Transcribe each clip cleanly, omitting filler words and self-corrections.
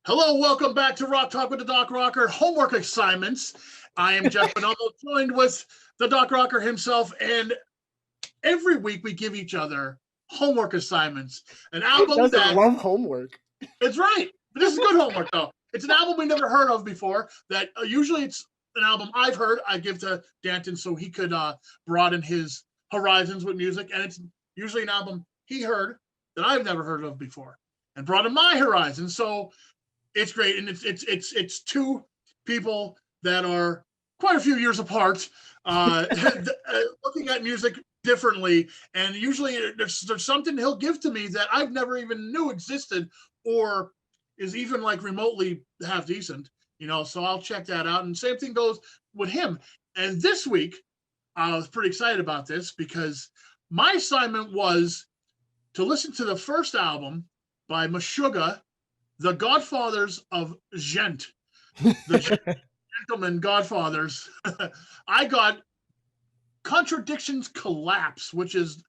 Hello, welcome back to Rock Talk with the Doc Rocker homework assignments. I am Jeff Bonello, joined with the Doc Rocker himself, and every week we give each other homework assignments. An album that love homework. It's right. But this is good homework though. It's an album we never heard of before. That usually it's an album I've heard. I give to Danton so he could broaden his horizons with music, and it's usually an album he heard that I've never heard of before and broaden my horizons. So it's great, and it's two people that are quite a few years apart, looking at music differently. And usually there's something he'll give to me that I've never even knew existed or is even like remotely half decent, so I'll check that out. And same thing goes with him. And this week, I was pretty excited about this because my assignment was to listen to the first album by Meshuggah, the Godfathers of Gent, the Gentleman Godfathers. I got Contradictions Collapse, which is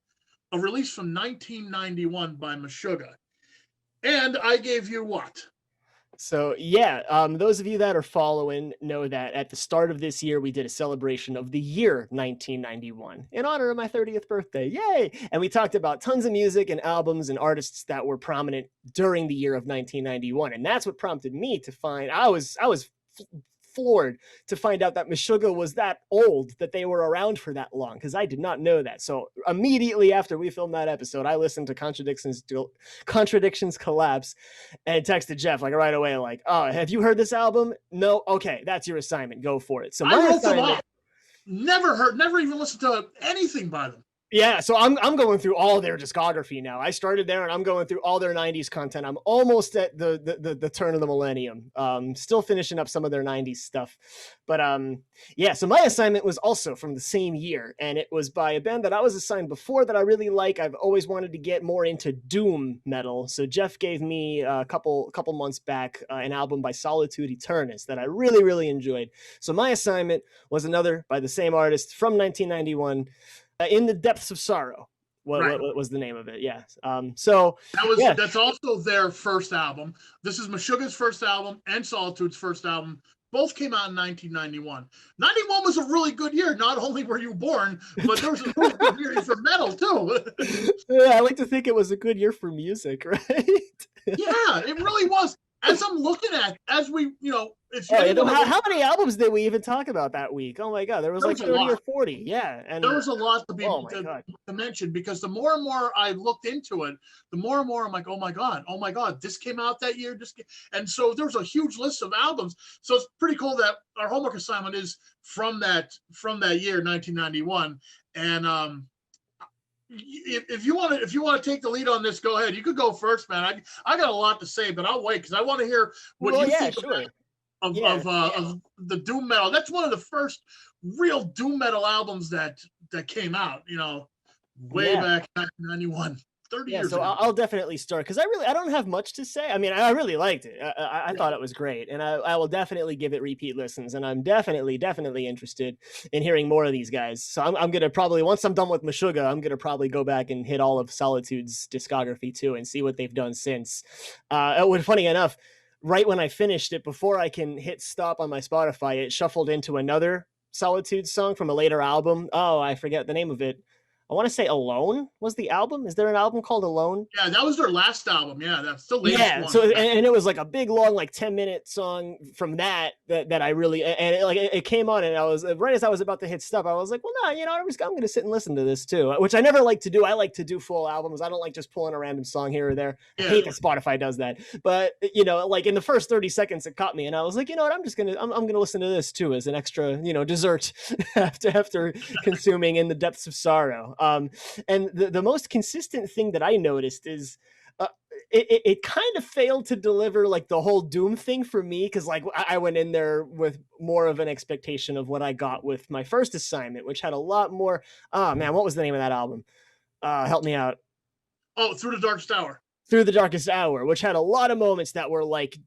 a release from 1991 by Meshuggah. And I gave you what? So those of you that are following know that at the start of this year, we did a celebration of the year 1991 in honor of my 30th birthday. Yay! And we talked about tons of music and albums and artists that were prominent during the year of 1991. And that's what prompted me to find, I was floored to find out that Meshuggah was that old, that they were around for that long, because I did not know that. So immediately after we filmed that episode, I listened to Contradictions Collapse and texted Jeff like right away, like, "Oh, have you heard this album? No? Okay, that's your assignment. Go for it." So I wrote them up. Never even listened to anything by them. Yeah, so I'm going through all their discography now. I started there and I'm going through all their 90s content. I'm almost at the turn of the millennium. Still finishing up some of their 90s stuff. But so my assignment was also from the same year, and it was by a band that I was assigned before that I really like. I've always wanted to get more into doom metal. So Jeff gave me a couple months back an album by Solitude Aeturnus that I really, really enjoyed. So my assignment was another by the same artist from 1991. In the Depths of Sorrow, what was the name of it? Yeah. That's also their first album. This is Meshuggah's first album and Solitude's first album. Both came out in 1991. 91 was a really good year. Not only were you born, but there was a really good year for metal too. Yeah, I like to think it was a good year for music, right? Yeah, it really was. As I'm looking at, how many albums did we even talk about that week? Oh my God, there was like 30 or 40. Yeah. And there was a lot to mention, because the more and more I looked into it, the more and more I'm like, oh my God, this came out that year. And so there's a huge list of albums. So it's pretty cool that our homework assignment is from that year, 1991. And if you want to take the lead on this, go ahead. You could go first, man. I got a lot to say, but I'll wait because I want to hear what you think of the doom metal. That's one of the first real doom metal albums that came out, way back in 1991. 30 years ago. I'll definitely start because I don't have much to say. I mean, I really liked it. I thought it was great, and I will definitely give it repeat listens, and I'm definitely interested in hearing more of these guys. So I'm gonna probably, once I'm done with Meshuggah, I'm gonna probably go back and hit all of Solitude's discography too and see what they've done since. Funny enough, right when I finished it, before I can hit stop on my Spotify, it shuffled into another Solitude song from a later album. Oh, I forget the name of it. I want to say Alone was the album. Is there an album called Alone? Yeah, that was their last album. Yeah, that's the latest one. So and it was like a big long, like 10-minute song from that I really, and it came on, and I was, right as I was about to hit stop, I was like, well, no, I'm going to sit and listen to this too, which I never like to do. I like to do full albums. I don't like just pulling a random song here or there. I hate that Spotify does that. But like in the first 30 seconds, it caught me, and I was like, you know what, I'm gonna listen to this too as an extra, dessert after consuming In the Depths of Sorrow. And the most consistent thing that I noticed is it kind of failed to deliver like the whole doom thing for me, because like I went in there with more of an expectation of what I got with my first assignment, which had a lot more. Oh man, what was the name of that album? Help me out. Oh, Through the Darkest Hour. Through the Darkest Hour, which had a lot of moments that were like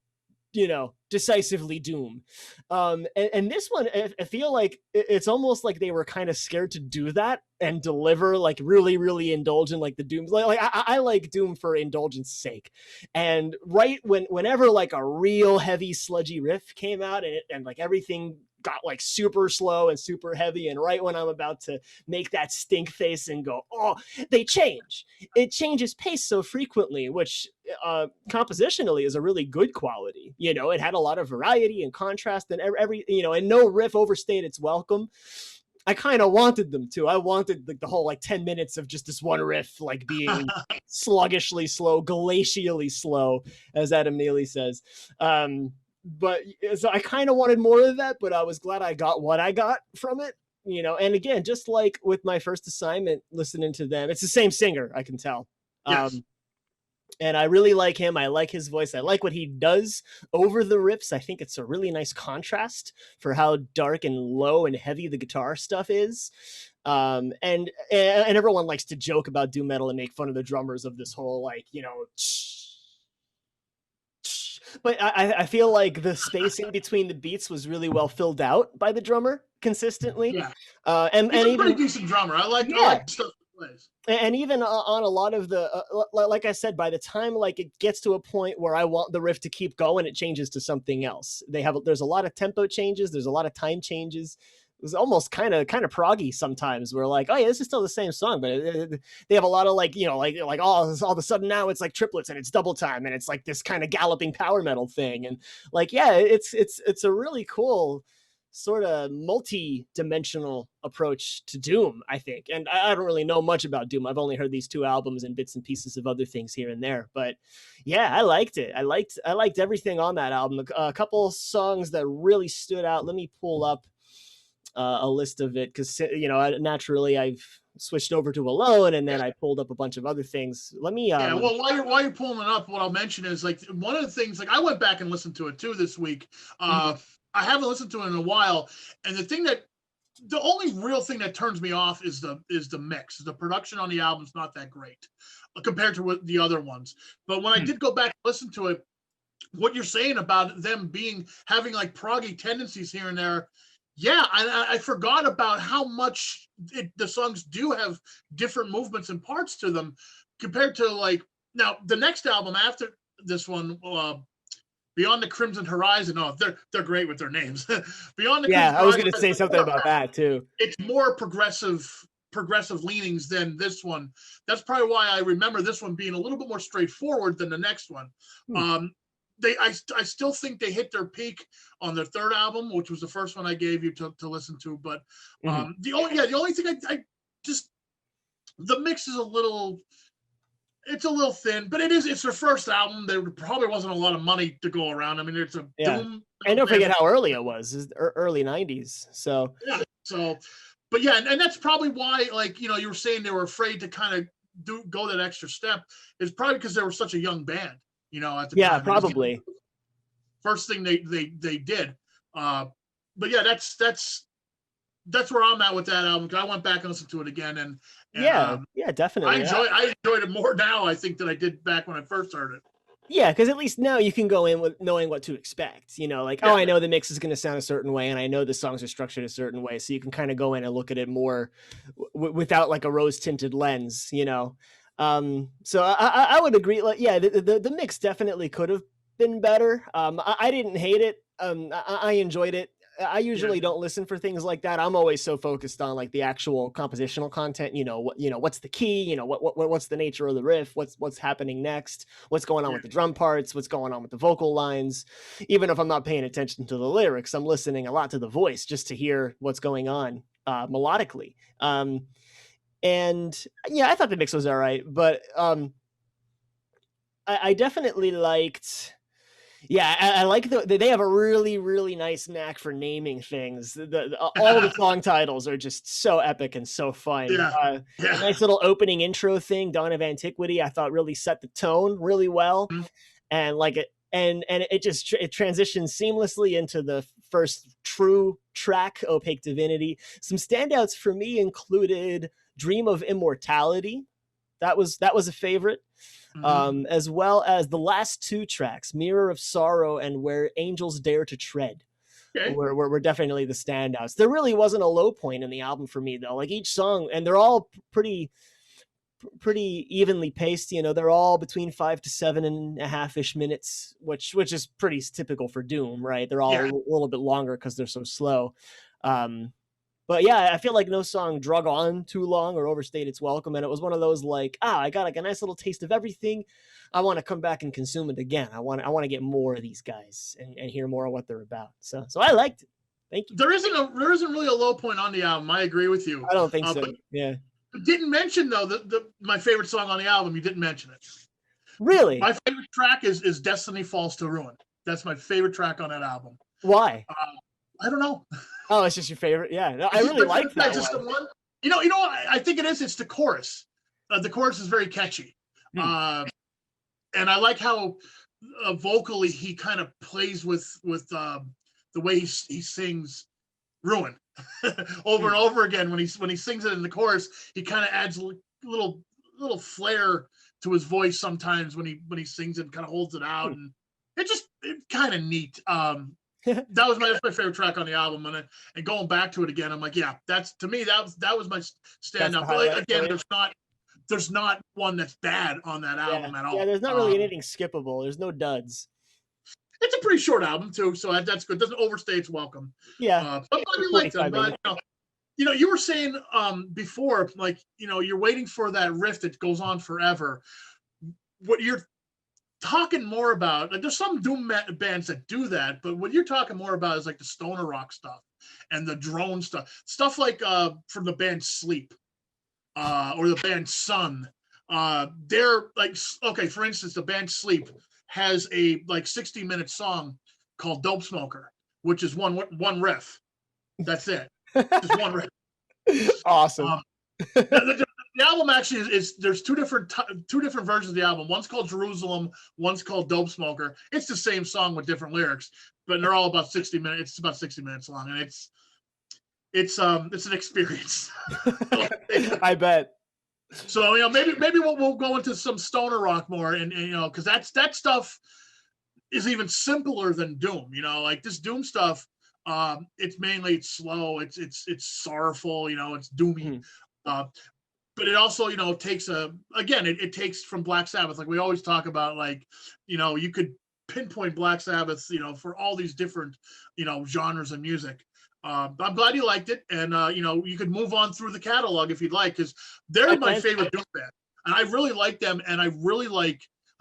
decisively Doom. And this one, I feel like it's almost like they were kind of scared to do that and deliver like really, really indulgent, like the Doom. Like I like Doom for indulgence sake. And right whenever like a real heavy sludgy riff came out and like everything got like super slow and super heavy, and right when I'm about to make that stink face and go, oh, they change. It changes pace so frequently, which compositionally is a really good quality. It had a lot of variety and contrast, and every and no riff overstayed its welcome. I kind of wanted them to. I wanted the whole like 10 minutes of just this one riff like being sluggishly slow, glacially slow, as Adam Neely says. But so I kind of wanted more of that, but I was glad I got what I got from it. And again, just like with my first assignment, listening to them, it's the same singer, I can tell. Yes. And I really like him. I like his voice. I like what he does over the riffs. I think it's a really nice contrast for how dark and low and heavy the guitar stuff is. And everyone likes to joke about doom metal and make fun of the drummers of this whole like, but I feel like the spacing between the beats was really well filled out by the drummer consistently. Yeah. And He's a even pretty decent drummer. I like stuff he plays. And even on a lot of the like I said, by the time like it gets to a point where I want the riff to keep going, it changes to something else. There's a lot of tempo changes, there's a lot of time changes. It was almost kind of proggy sometimes. We're like, oh yeah, this is still the same song, but they have a lot of like like all of a sudden now it's like triplets and it's double time and it's like this kind of galloping power metal thing, and like yeah, it's a really cool sort of multi-dimensional approach to Doom, I think. And I don't really know much about Doom. I've only heard these 2 albums and bits and pieces of other things here and there. But yeah, I liked it. I liked everything on that album. A couple songs that really stood out. Let me pull up a list of it because naturally I've switched over to Alone, and then I pulled up a bunch of other things. Let me yeah, well, while you're pulling it up, what I'll mention is like one of the things, like I went back and listened to it too this week. I haven't listened to it in a while, and the only real thing that turns me off is the mix. The production on the album's not that great compared to what the other ones. But when I did go back and listen to it, what you're saying about them having like proggy tendencies here and there, yeah, I forgot about how much the songs do have different movements and parts to them compared to like now the next album after this one, Beyond the Crimson Horizon. Oh, they're great with their names. Beyond the Crimson I was going to Horizon, say something about that too. It's more progressive leanings than this one. That's probably why I remember this one being a little bit more straightforward than the next one. I still think they hit their peak on their third album, which was the first one I gave you to listen to. But the only thing I just, the mix is a little thin, but it's their first album. There probably wasn't a lot of money to go around. I mean, it's a Doom. And don't forget how early it was. It's early 90s. So yeah. So, but yeah, and that's probably why, like, you were saying they were afraid to kind of go that extra step. It's probably because they were such a young band. At the time. Probably. First thing they did. But yeah, that's where I'm at with that album. I went back and listened to it again, and definitely. I enjoyed it more now, I think, than I did back when I first heard it. Yeah, because at least now you can go in with knowing what to expect. Oh, I know the mix is going to sound a certain way, and I know the songs are structured a certain way, so you can kind of go in and look at it more without like a rose-tinted lens. So I would agree. Like, yeah, the mix definitely could have been better. I didn't hate it. I enjoyed it. I usually don't listen for things like that. I'm always so focused on like the actual compositional content. What's the key? What's the nature of the riff? What's happening next? What's going on with the drum parts? What's going on with the vocal lines? Even if I'm not paying attention to the lyrics, I'm listening a lot to the voice just to hear what's going on melodically. And yeah, I thought the mix was all right, but I definitely liked. Yeah, I like they have a really, really nice knack for naming things. All the song titles are just so epic and so fun. A nice little opening intro thing, Dawn of Antiquity, I thought really set the tone really well. And like it, and it transitions seamlessly into the first true track, Opaque Divinity. Some standouts for me included Dream of Immortality. That was a favorite. as well as the last two tracks, Mirror of Sorrow and Where Angels Dare to Tread. Okay. Were definitely the standouts. There really wasn't a low point in the album for me though. Like each song, and they're all pretty evenly paced. You know, they're all between 5 to 7.5-ish minutes, which is pretty typical for Doom, right? They're all a little bit longer because they're so slow. But yeah, I feel like no song drug on too long or overstayed its welcome, and it was one of those like, I got like a nice little taste of everything. I want to come back and consume it again. I want to get more of these guys and hear more of what they're about. So I liked it. Thank you. There isn't really a low point on the album. I agree with you. I don't think so. Yeah. You didn't mention though my favorite song on the album. You didn't mention it. Really? My favorite track is Destiny Falls to Ruin. That's my favorite track on that album. Why? I don't know. Oh, it's just your favorite. Yeah, no, I really like that. Just the one. You know. I think it is. It's the chorus. The chorus is very catchy, and I like how vocally he kind of plays with the way he sings "Ruin" over and over again. When he sings it in the chorus, he kind of adds a little flair to his voice sometimes when he sings it, kind of holds it out, and it's kind of neat. That's my favorite track on the album, and going back to it again, I'm like, yeah, that's to me that was my standout. But again, there's not one that's bad on that album at all. Yeah, there's not really anything skippable. There's no duds. It's a pretty short album too, so that's good. It doesn't overstay its welcome. Yeah, but I like them. But, you were saying before, like, you're waiting for that riff that goes on forever. What you're talking more about, like, there's some doom bands that do that, but what you're talking more about is like the stoner rock stuff and the drone stuff like from the band Sleep or the band Sun. They're like, okay, for instance, the band Sleep has a like 60-minute song called Dope Smoker, which is one riff. That's it. Just one riff. Awesome. The album actually is there's two different versions of the album. One's called Jerusalem, one's called Dope Smoker. It's the same song with different lyrics, but they're all about 60 minutes. It's about 60 minutes long, and it's an experience. I bet. So maybe we'll go into some stoner rock more, and because that stuff is even simpler than Doom. Like this Doom stuff, it's slow, it's sorrowful, it's doomy. But it also, takes it takes from Black Sabbath. Like we always talk about, like, you could pinpoint Black Sabbath, for all these different, genres of music. I'm glad you liked it. And, you could move on through the catalog if you'd like, because they're my favorite Doom band. And I really like them. And I really like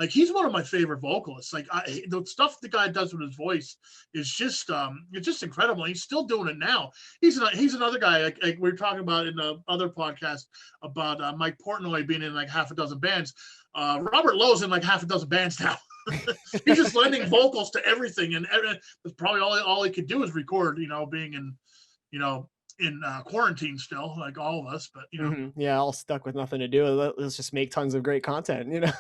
he's one of my favorite vocalists. Like the stuff the guy does with his voice is just it's just incredible. He's still doing it now. He's another guy like we were talking about in the other podcast about Mike Portnoy being in like half a dozen bands. Robert Lowe's in like half a dozen bands now. He's just lending vocals to everything, and that's probably all he could do is record. Being in quarantine still, like all of us, but yeah, all stuck with nothing to do. Let's just make tons of great content,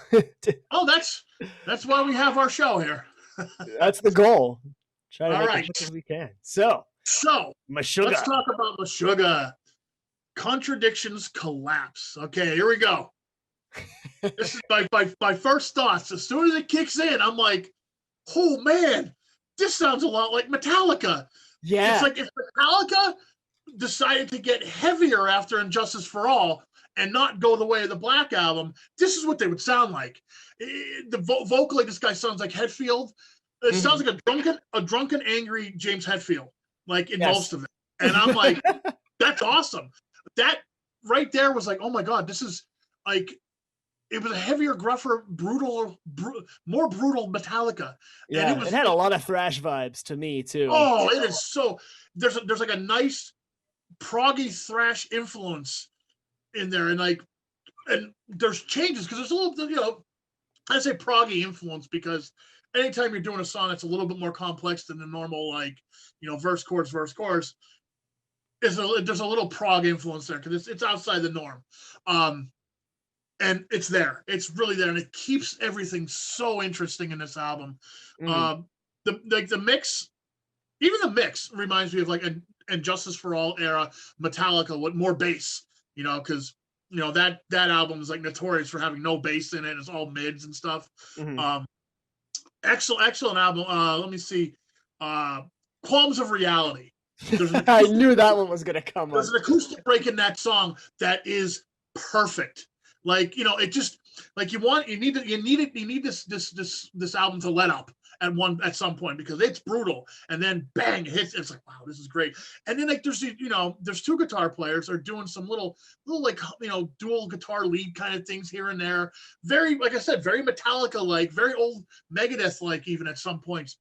Oh, that's why we have our show here. That's the goal. Try to make as much as we can. So Meshuggah. Let's talk about Meshuggah. Contradictions collapse. Okay, here we go. This is my first thoughts. As soon as it kicks in, I'm like, oh man, this sounds a lot like Metallica. Yeah, it's like if Metallica decided to get heavier after Injustice for All and not go the way of the Black Album, this is what they would sound like. Vocally, this guy sounds like Hetfield. It sounds like a drunken, angry James Hetfield, like in most of it. And I'm like, that's awesome. That right there was like, oh my God, this is like, it was a heavier, gruffer, more brutal Metallica. Yeah, and it had a lot of thrash vibes to me too. Oh, it is so. There's like a nice proggy thrash influence in there, and there's changes because there's a little, I say proggy influence because anytime you're doing a song that's a little bit more complex than the normal, like, verse chorus, there's a little prog influence there because it's outside the norm. And it's there. It's really there, and it keeps everything so interesting in this album. The mix, even the mix, reminds me of like an Injustice for All era Metallica with more bass. Because that album is like notorious for having no bass in it. It's all mids and stuff. Mhm. Excellent album. Let me see. Qualms of Reality. There's an I acoustic, knew that one was gonna come there's up. an acoustic break in that song that is perfect. Like, it just like you need this album to let up at some point, because it's brutal, and then bang, it hits. It's like, wow, this is great. And then like there's two guitar players are doing some little like dual guitar lead kind of things here and there. Very, like I said, very Metallica like, very old Megadeth like, even at some points.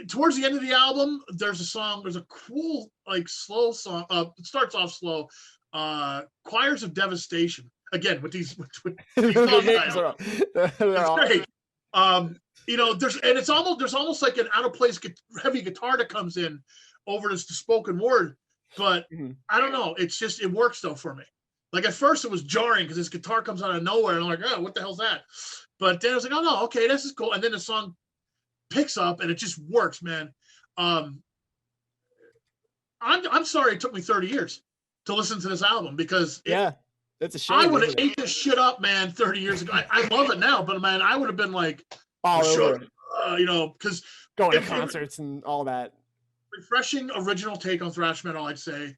Towards the end of the album, there's a cool like slow song. It starts off slow. Choirs of Devastation, again with these with these The song names titles. they're It's all- great. There's almost like an out of place heavy guitar that comes in over this spoken word, but Mhm. I don't know. It's just, it works though for me. Like at first it was jarring because this guitar comes out of nowhere, and I'm like, oh, what the hell's that? But then I was like, oh no, okay, this is cool. And then the song picks up and it just works, man. Um, I'm sorry it took me 30 years to listen to this album, because Yeah, that's a shame. I would have isn't it? ate this shit up, man, 30 years ago. I love it now, but man, I would have been like, All over it. because Going to concerts and all that. refreshing original take on thrash metal, I'd say,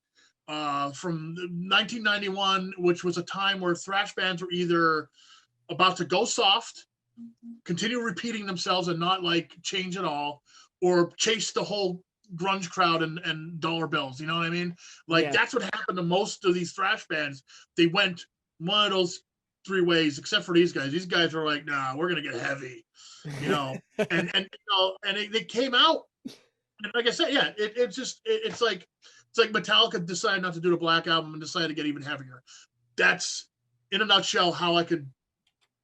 from 1991, which was a time where thrash bands were either about to go soft, continue repeating themselves and not like change at all, or chase the whole grunge crowd and dollar bills. You know what I mean? Like, Yeah. that's what happened to most of these thrash bands. They went one of those three ways, except for these guys. These guys were like, nah, we're gonna get heavy, and they came out. And like I said, yeah, it's like Metallica decided not to do the Black Album and decided to get even heavier. That's, in a nutshell, how I could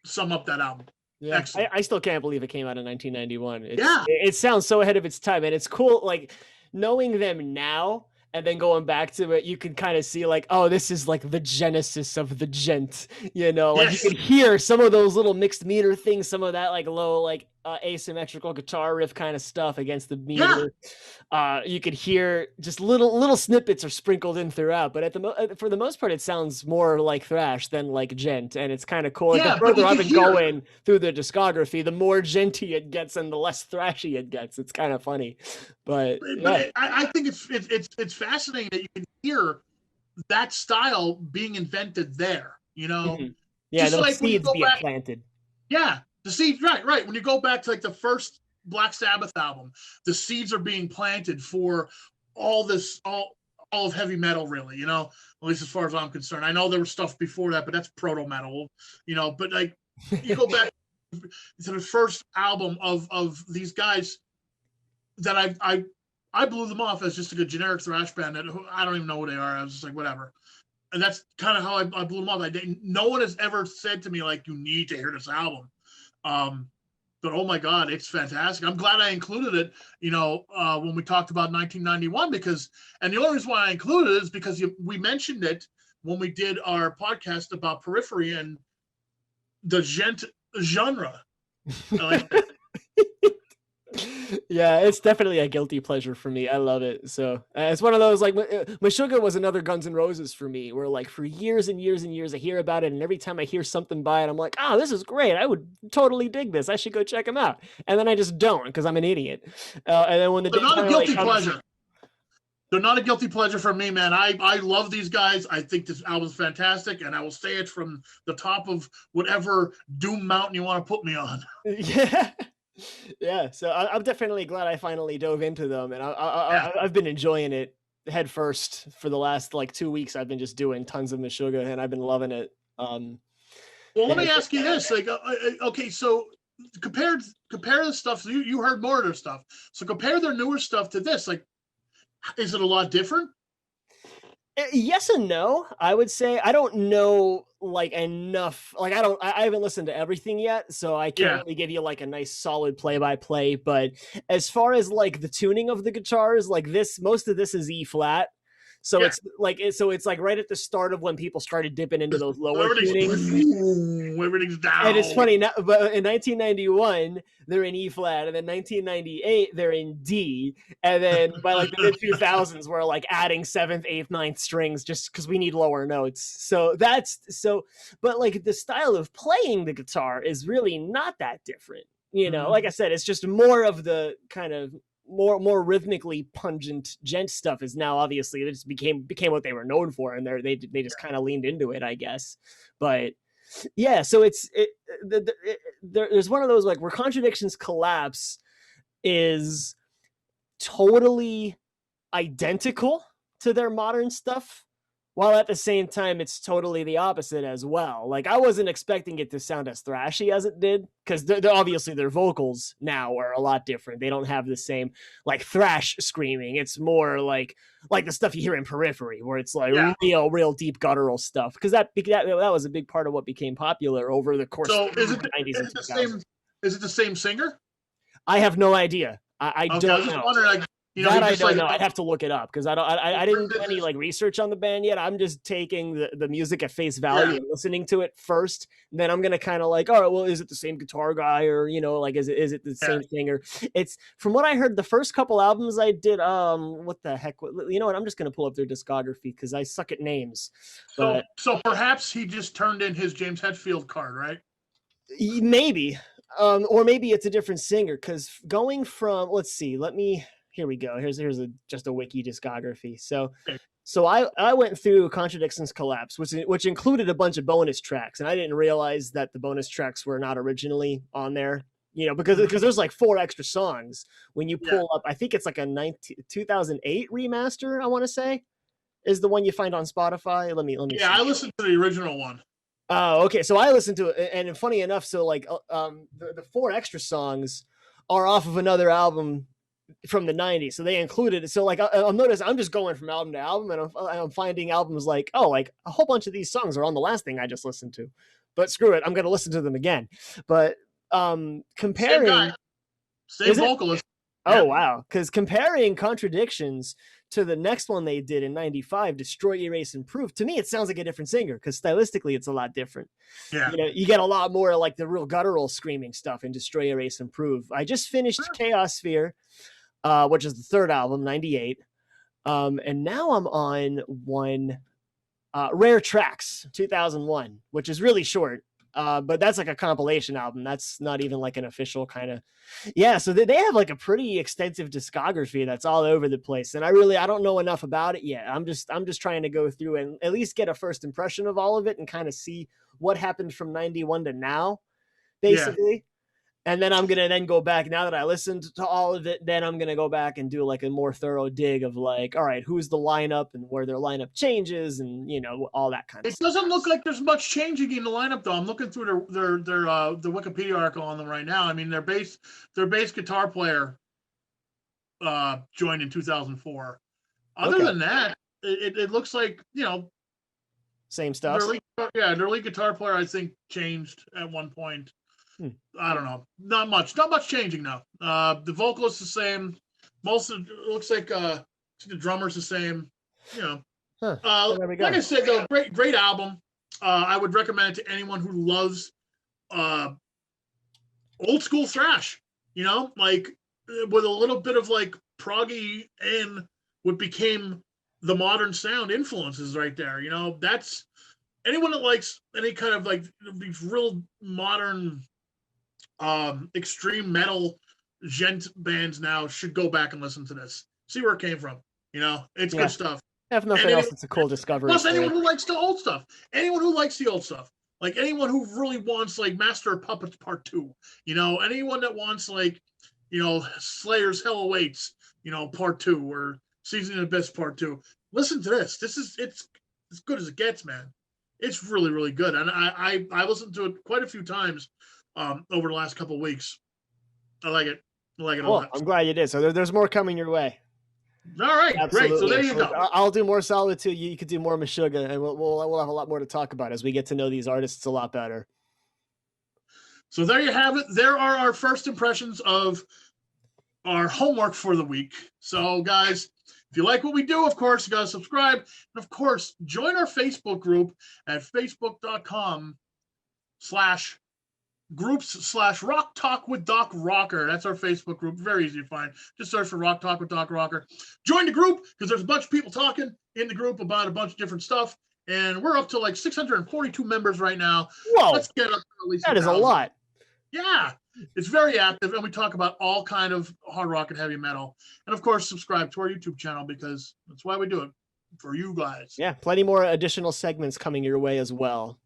sum up that album. Yeah, Excellent. I still can't believe it came out in 1991. Yeah. It sounds so ahead of its time, and it's cool. Like knowing them now, and then going back to it, you can kind of see like, oh, this is like the genesis of the gent. Like Yes. you can hear some of those little mixed meter things, some of that like low, like asymmetrical guitar riff kind of stuff against the meter. You could hear just little snippets are sprinkled in throughout, but for the most part, it sounds more like thrash than like gent, and it's kind of cool. Like, Yeah, the but further you I've can been hear going through the discography, the more genty it gets and the less thrashy it gets. It's kind of funny, but yeah. I think it's fascinating that you can hear that style being invented there. Mhm. Yeah, Just those like when you seeds go being back, planted. yeah, the seeds, right. When you go back to like the first Black Sabbath album, the seeds are being planted for all of heavy metal, really. At least as far as I'm concerned. I know there was stuff before that, but that's proto metal. But like, you go back to the first album of these guys that I blew them off as just like a generic thrash band that I don't even know who they are. I was just like, whatever. And that's kind of how I blew them off. No one has ever said to me like, you need to hear this album. But oh my God, it's fantastic. I'm glad I included it, when we talked about 1991, and the only reason why I included it is because we mentioned it when we did our podcast about Periphery and the gent genre. Yeah, it's definitely a guilty pleasure for me. I love it. So it's one of those like Meshuggah was another Guns N' Roses for me, where like for years and years and years I hear about it, and every time I hear something by it, I'm like, oh, this is great. I would totally dig this. I should go check them out. And then I just don't because I'm an idiot. And then when the They're not a guilty comes, pleasure. They're not a guilty pleasure for me, man. I love these guys. I think this album's fantastic, and I will say it from the top of whatever doom mountain you want to put me on. Yeah. Yeah, so I'm definitely glad I finally dove into them, and I've been enjoying it head first for the last like 2 weeks. I've been just doing tons of Meshuggah, and I've been loving it. Well, let me ask you this: like, okay, so compare the stuff. So you heard more of their stuff. So compare their newer stuff to this. Like, is it a lot different? Yes and no. I would say I don't know like enough. Like I haven't listened to everything yet, so I can't really give you like a nice solid play by play. But as far as like the tuning of the guitars, like most of this is E flat. So Yeah. it's like right at the start of when people started dipping into those lower tunings. Everything's down. And it's funny now, but in 1991 they're in E flat, and then 1998 they're in D, and then by like the mid 2000s we're like adding seventh, eighth, ninth strings just because we need lower notes. So that's so, but like the style of playing the guitar is really not that different. You know, like I said, it's just more of the kind of more rhythmically pungent gent stuff is now obviously it just became what they were known for, and they just kind of leaned into it, I guess. But yeah, so there's one of those like where Contradictions Collapse is totally identical to their modern stuff, while at the same time it's totally the opposite as well. Like I wasn't expecting it to sound as thrashy as it did, because they're obviously their vocals now are a lot different. They don't have the same like thrash screaming. It's more like the stuff you hear in Periphery, where it's like real deep guttural stuff. Because that was a big part of what became popular over the course of the 90s and 2000s. Is it the same singer? I have no idea. I don't know. I was just wondering, like, you know, that I don't know. I'd have to look it up because I didn't do any like research on the band yet. I'm just taking the music at face value and listening to it first. And then I'm gonna kind of like, all right, well, is it the same guitar guy, or you know, like is it the same singer? It's from what I heard, the first couple albums I did. What the heck? You know what? I'm just gonna pull up their discography because I suck at names. But so perhaps he just turned in his James Hetfield card, right? Maybe, or maybe it's a different singer. Because going from, let's see, here we go. Here's just a wiki discography. So I went through Contradictions Collapse, which included a bunch of bonus tracks, and I didn't realize that the bonus tracks were not originally on there. You know, because there's like 4 extra songs when you pull up. I think it's like a 2008 remaster. I want to say is the one you find on Spotify. Let me. Yeah, see. I listened to the original one. Oh, okay. So I listened to it, and funny enough, so like the 4 extra songs are off of another album from the 90s, so they included it. So like I'll notice I'm just going from album to album, and I'm finding albums like, oh, like a whole bunch of these songs are on the last thing I just listened to, but screw it, I'm gonna listen to them again. But comparing same vocalist. Oh wow, because comparing Contradictions to the next one they did in 95, Destroy, Erase, Improve, to me it sounds like a different singer, because stylistically it's a lot different. Yeah, you know, you get a lot more like the real guttural screaming stuff in Destroy, Erase, Improve. I just finished Chaos Sphere, which is the 3rd album, 98. And now I'm on one, Rare Tracks, 2001, which is really short. But that's like a compilation album. That's not even like an official kind of, so they have like a pretty extensive discography that's all over the place. And I don't know enough about it yet. I'm just trying to go through and at least get a first impression of all of it and kind of see what happened from 91 to now, basically. And then I'm going to then go back, now that I listened to all of it, then I'm going to go back and do like a more thorough dig of like, all right, who's the lineup and where their lineup changes and, you know, all that kind of stuff. It doesn't look like there's much changing in the lineup, though. I'm looking through their the Wikipedia article on them right now. I mean, their bass guitar player joined in 2004. Other than that, it looks like, you know, same stuff. Their lead guitar player, I think, changed at one point. I don't know. Not much changing now. The vocalist is the same. Most of it looks like the drummer's the same. You know. Like I said, though, great album. I would recommend it to anyone who loves old school thrash. You know, like with a little bit of like proggy and what became the modern sound influences right there. You know, that's anyone that likes any kind of like these real modern extreme metal gent bands now should go back and listen to this. See where it came from. You know, it's good stuff. If nothing else, it's a cool discovery. Plus, anyone who likes the old stuff, like anyone who really wants like Master of Puppets Part 2, you know, anyone that wants like, you know, Slayer's Hell Awaits, you know, Part 2, or Season of the Abyss Part 2. Listen to this. It's as good as it gets, man. It's really, really good. And I listened to it quite a few times over the last couple of weeks. I like it. A lot. I'm glad you did. So there's more coming your way. All right, Absolutely. Great. So there you go. I'll do more Solitude. You could do more Meshuggah, and we'll have a lot more to talk about as we get to know these artists a lot better. So there you have it. There are our first impressions of our homework for the week. So guys, if If you like what we do, of course, you got to subscribe. And of course, join our Facebook group at facebook.com/groups/Rock Talk with Doc Rocker. That's our Facebook group. Very easy to find. Just search for Rock Talk with Doc Rocker. Join the group because there's a bunch of people talking in the group about a bunch of different stuff. And we're up to like 642 members right now. Whoa, let's get up to at least that 1,000. is a lot. Yeah, it's very active, and we talk about all kind of hard rock and heavy metal. And of course, subscribe to our YouTube channel because that's why we do it, for you guys. Yeah, plenty more additional segments coming your way as well.